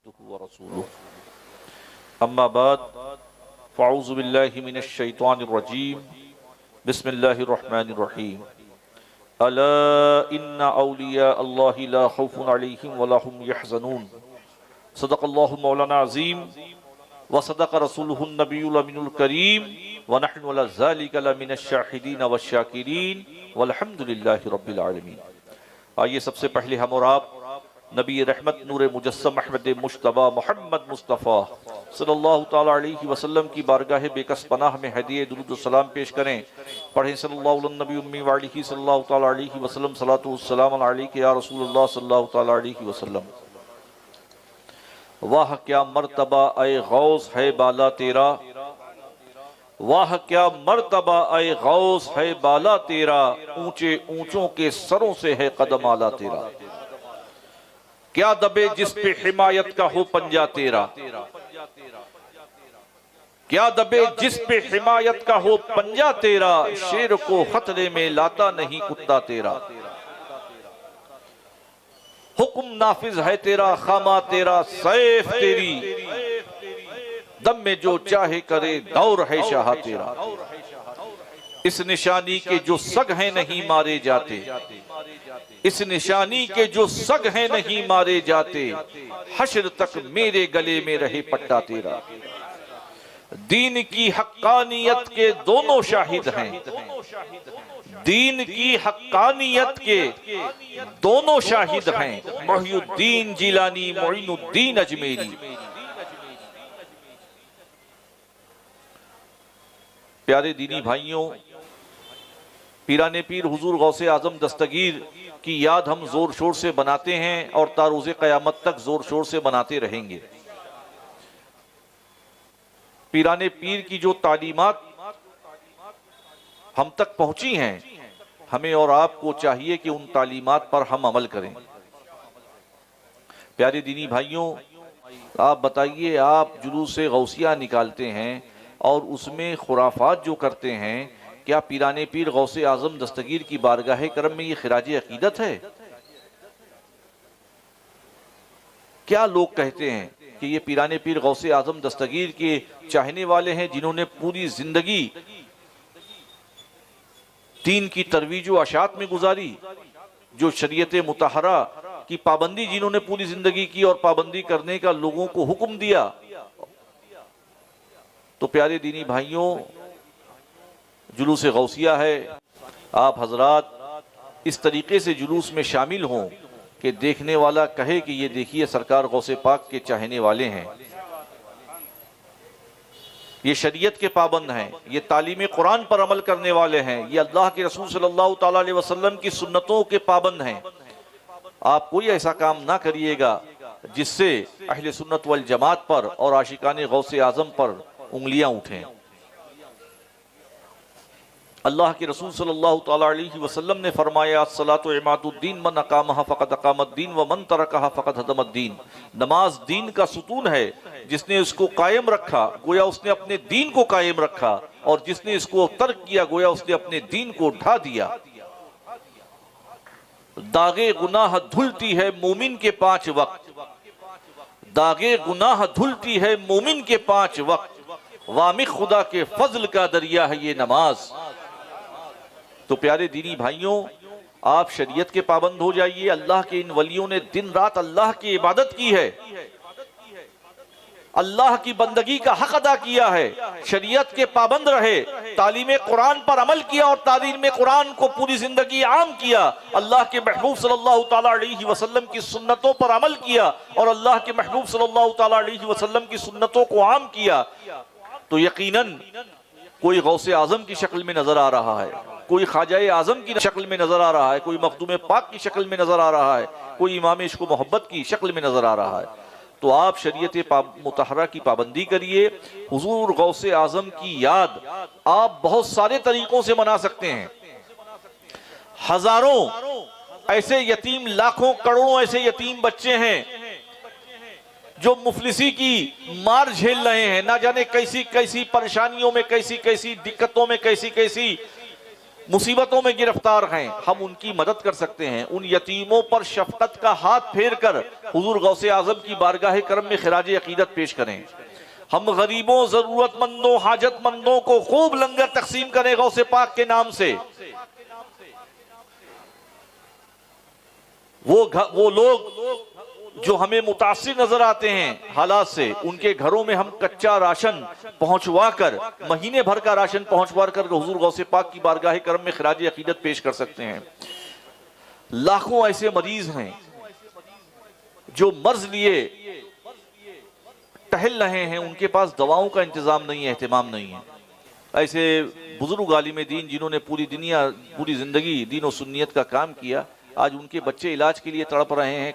عبده ورسوله اما بعد فاعوذ باللہ من الشیطان الرجیم بسم اللہ الرحمن الرحیم الا ان اولیاء اللہ لا خوف علیہم ولا هم يحزنون صدق اللہ مولانا عظیم وصدق رسولہ النبی الامین الکریم ونحن على ذلك لمن الشاہدین والشاکرین والحمد للہ رب العالمین۔ آئیے سب سے پہلے ہم اور آپ نبی رحمت نور مجسم احمد مجتبی محمد مصطفیٰ صلی اللہ تعالیٰ علیہ وسلم کی بارگاہ بے کس پناہ میں ہدیہ درود و سلام پیش کریں۔ پڑھیں صلی اللہ علیہ نبی امی وعلیہ صلی اللہ تعالیٰ علیہ وسلم صلاۃ والسلام علیک یا رسول اللہ صلی اللہ تعالیٰ علیہ وسلم۔ واہ کیا مرتبہ اے غوث ہے بالا تیرا، واہ کیا مرتبہ اے غوث ہے بالا تیرا، اونچے اونچوں کے سروں سے ہے قدم آلا تیرا۔ کیا دبے جس پہ حمایت کا ہو پنجہ تیرا، کیا دبے جس پہ حمایت کا ہو پنجہ تیرا، شیر کو خطرے میں لاتا نہیں کتا تیرا۔ حکم نافذ ہے تیرا، خامہ تیرا، سیف تیری، دم میں جو چاہے کرے، دور ہے شاہ تیرا۔ اس نشانی کے جو سگ ہیں نہیں مارے جاتے، اس نشانی کے جو سگ ہیں نہیں مارے جاتے، حشر تک میرے گلے میں رہے پٹا تیرا۔ دین کی حقانیت کے دونوں شاہد ہیں، دین کی حقانیت کے دونوں شاہد ہیں، محی الدین جیلانی، معین الدین اجمیری۔ پیارے دینی بھائیوں، پیران پیر حضور غوث اعظم دستگیر کی یاد ہم زور شور سے بناتے ہیں اور تا روز قیامت تک زور شور سے بناتے رہیں گے۔ پیران پیر کی جو تعلیمات ہم تک پہنچی ہیں، ہمیں اور آپ کو چاہیے کہ ان تعلیمات پر ہم عمل کریں۔ پیارے دینی بھائیوں، آپ بتائیے، آپ جلوس غوثیہ نکالتے ہیں اور اس میں خرافات جو کرتے ہیں، کیا پیران پیر غوث اعظم دستگیر کی بارگاہ کرم میں یہ خراج عقیدت ہے؟ کیا لوگ کہتے ہیں کہ یہ پیران پیر غوث اعظم دستگیر کے چاہنے والے ہیں، جنہوں نے پوری زندگی دین کی ترویج و اشاعت میں گزاری، جو شریعت مطہرہ کی پابندی جنہوں نے پوری زندگی کی اور پابندی کرنے کا لوگوں کو حکم دیا۔ تو پیارے دینی بھائیوں، جلوس غوثیہ ہے، آپ حضرات اس طریقے سے جلوس میں شامل ہوں کہ دیکھنے والا کہے کہ یہ دیکھیے سرکار غوث پاک کے چاہنے والے ہیں، یہ شریعت کے پابند ہیں، یہ تعلیم قرآن پر عمل کرنے والے ہیں، یہ اللہ کے رسول صلی اللہ تعالیٰ علیہ وسلم کی سنتوں کے پابند ہیں۔ آپ کوئی ایسا کام نہ کریے گا جس سے اہل سنت والجماعت پر اور عاشقان غوث اعظم پر انگلیاں اٹھیں۔ اللہ کے رسول صلی اللہ تعالیٰ علیہ وسلم نے فرمایا، الصلاۃ عماد الدین، من اقامہا فقد اقام الدین ومن ترکہا فقد ہدم الدین۔ نماز دین کا ستون ہے، جس نے اس کو قائم رکھا گویا اس نے اپنے دین کو قائم رکھا، اور جس نے اس کو ترک کیا گویا اس نے اپنے دین کو ڈھا دیا۔ داغ گناہ دھلتی ہے مومن کے 5 وقت، داغ گناہ دھلتی ہے مومن کے 5 وقت، وامق خدا کے فضل کا دریا ہے یہ نماز۔ تو پیارے دینی بھائیوں، آپ شریعت کے پابند ہو جائیے۔ اللہ کے ان ولیوں نے دن رات اللہ کی عبادت کی ہے، اللہ کی بندگی کا حق ادا کیا ہے، شریعت کے پابند رہے، تعلیم قرآن پر عمل کیا اور تعلیم قرآن کو پوری زندگی عام کیا، اللہ کے محبوب صلی اللہ تعالیٰ علیہ وسلم کی سنتوں پر عمل کیا اور اللہ کے محبوب صلی اللہ تعالیٰ علیہ وسلم کی سنتوں کو عام کیا، تو یقیناً کوئی غوث اعظم کی شکل میں نظر آ رہا ہے، کوئی خواجہ اعظم کی شکل میں نظر آ رہا ہے، کوئی مخدوم پاک کی شکل میں نظر آ رہا ہے، کوئی امام عشق و محبت کی شکل میں نظر آ رہا ہے۔ تو آپ شریعت مطہرہ کی پابندی کریے۔ حضور غوث اعظم کی یاد آپ بہت سارے طریقوں سے منا سکتے ہیں۔ ہزاروں ایسے یتیم، لاکھوں کروڑوں ایسے یتیم بچے ہیں جو مفلسی کی مار جھیل رہے ہیں، نہ جانے کیسی کیسی پریشانیوں میں، کیسی کیسی دقتوں میں، کیسی کیسی مصیبتوں میں گرفتار ہیں، ہم ان کی مدد کر سکتے ہیں۔ ان یتیموں پر شفقت کا ہاتھ پھیر کر حضور غوث اعظم کی بارگاہ کرم میں خراج عقیدت پیش کریں۔ ہم غریبوں، ضرورت مندوں، حاجت مندوں کو خوب لنگر تقسیم کریں غوث پاک کے نام سے۔ وہ لوگ جو ہمیں متاثر نظر آتے ہیں حالات سے، ان کے گھروں میں ہم کچا راشن پہنچوا کر، مہینے بھر کا راشن پہنچوا کر حضور غوث پاک کی بارگاہ کرم میں خراج عقیدت پیش کر سکتے ہیں۔ لاکھوں ایسے مریض ہیں جو مرض لیے ٹہل رہے ہیں، ان کے پاس دواؤں کا انتظام نہیں ہے، اہتمام نہیں ہے۔ ایسے بزرگ عالم دین جنہوں نے پوری زندگی دین و سنیت کا کام کیا، آج ان کے بچے علاج کے لیے تڑپ رہے ہیں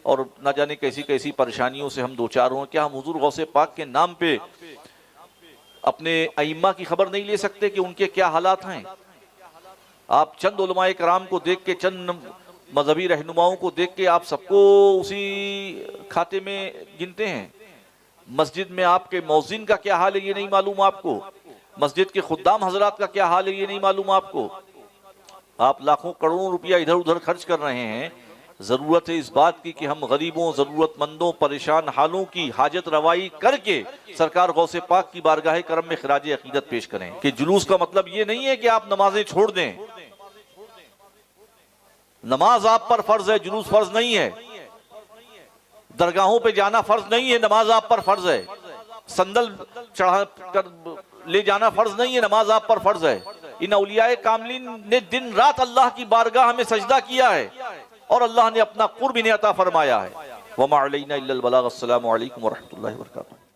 اور نہ جانے کیسی کیسی پریشانیوں سے ہم دوچار ہوں۔ کیا ہم حضور غوث پاک کے نام پہ اپنے ائمہ کی خبر نہیں لے سکتے کہ ان کے کیا حالات ہیں؟ آپ چند علماء کرام کو دیکھ کے، چند مذہبی رہنماؤں کو دیکھ کے آپ سب کو اسی کھاتے میں گنتے ہیں۔ مسجد میں آپ کے مؤذن کا کیا حال ہے یہ نہیں معلوم آپ کو، مسجد کے خدام حضرات کا کیا حال ہے یہ نہیں معلوم آپ کو۔ آپ لاکھوں کروڑوں روپیہ ادھر ادھر خرچ کر رہے ہیں۔ ضرورت ہے اس بات کی کہ ہم غریبوں، ضرورت مندوں، پریشان حالوں کی حاجت روائی کر کے سرکار غوث پاک کی بارگاہ کرم میں خراج عقیدت پیش کریں۔ کہ جلوس کا مطلب یہ نہیں ہے کہ آپ نمازیں چھوڑ دیں، نماز آپ پر فرض ہے، جلوس فرض نہیں ہے۔ درگاہوں پہ جانا فرض نہیں ہے، نماز آپ پر فرض ہے۔ سندل چڑھا کر لے جانا فرض نہیں ہے، نماز آپ پر فرض ہے۔ ان اولیاء کاملین نے دن رات اللہ کی بارگاہ میں سجدہ کیا ہے اور اللہ نے اپنا قرب انہیں عطا فرمایا ہے۔ وَمَا عَلَيْنَا إِلَّا الْبَلَاغُ۔ السلام علیکم ورحمۃ اللہ وبرکاتہ۔